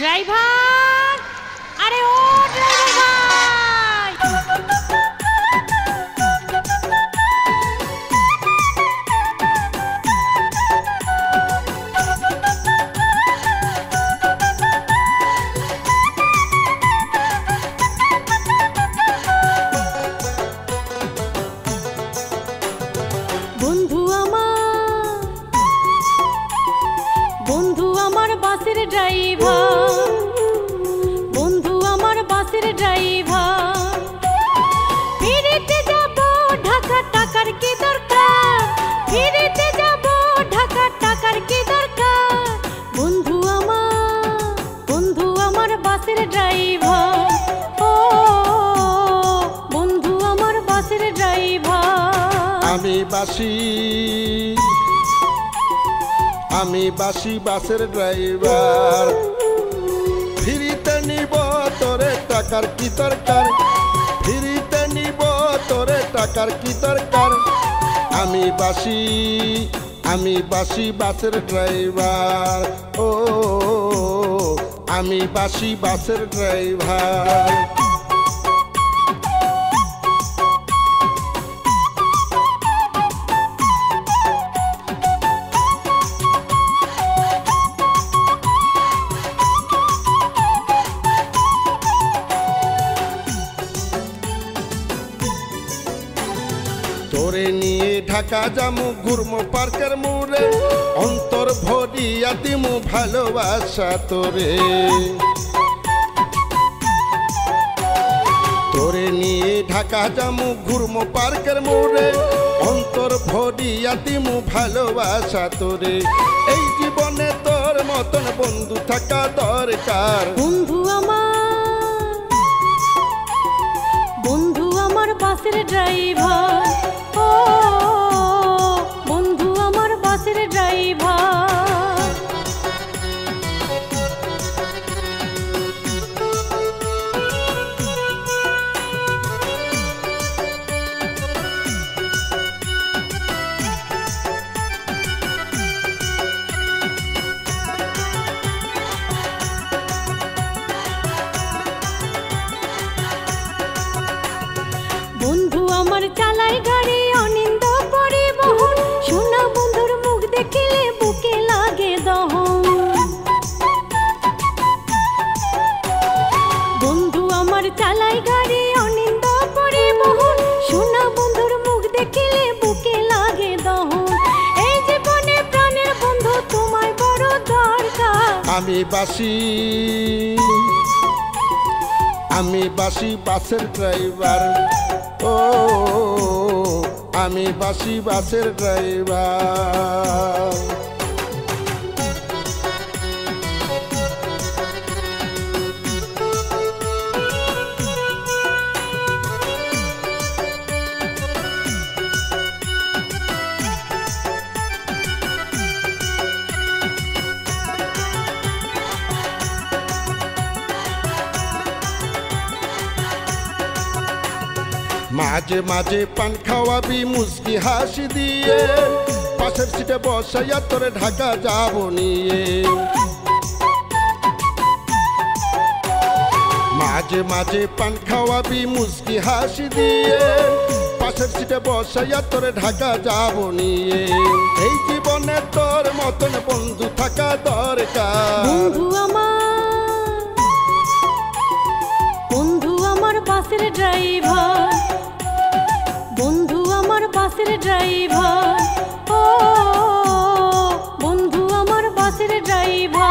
Driver, আরে ও driver ভাই! বন্ধু আমার বাসের ড্রাইভার, বন্ধু আমার বাসের ড্রাইভার, ফিরিতে যাব ঢাকা, টাকার কি দরকার? ফিরিতে যাব ঢাকা, টাকার কি দরকার? বন্ধু আমার বাসের ড্রাইভার, ও বন্ধু আমার বাসের ড্রাইভার। আমি বাসি বাসের ড্রাইভার, ফিরিতে নিব তোরে টাকার কি দরকার? ফিরিতে নিব তোরে টাকার কি দরকার? আমি বাসি বাসের ড্রাইভার, ও আমি বাসি বাসের ড্রাইভার। তোরে নিয়ে ঢাকা যামু ঘুরমু পার্কের মোড়ে, অন্তর ভরিয়া দিমু ভালোবাসা তোরে। তোরে নিয়ে ঢাকা যামু ঘুরমু পার্কের মোড়ে, অন্তর ভরিয়া দিমু ভালোবাসা তোরে। এই জীবনে তোর মতন বন্ধু থাকা দরকার। বন্ধু আমার বাসের ড্রাইভার, ও বন্ধু আমার বাসের ড্রাইভার। বন্ধু আমার চালাই গাড়ি অনিন্দ পরিবহন, সোনা বন্ধুর মুখ দেখিলে বুকে লাগে দহন। বন্ধু আমার চালাই গাড়ি অনিন্দ পরিবহন, সোনা বন্ধুর মুখ দেখিলে বুকে লাগে দহন। এই জীবনে প্রাণের বন্ধু তোমায় বড় দরকার। আমি বাসি বাসের ড্রাইভার, ও আমি বাসি বাসের ড্রাইভার। মাঝে মাঝে পান খাওয়াবি মুস্কি হাসি দিয়ে, পাশের সিটে বসাইয়া তোরে ঢাকা যাব নিয়ে। মাঝে মাঝে পান খাওয়াবি মুস্কি হাসি দিয়ে, পাশের সিটে বসাইয়া তোরে ঢাকা যাব নিয়ে। এই জীবনে তোর মতন বন্ধু থাকা দরকার। বন্ধু আমার বাসের ড্রাইভার, বন্ধু আমার বাসের ড্রাইভার, ও বন্ধু আমার বাসের ড্রাইভার।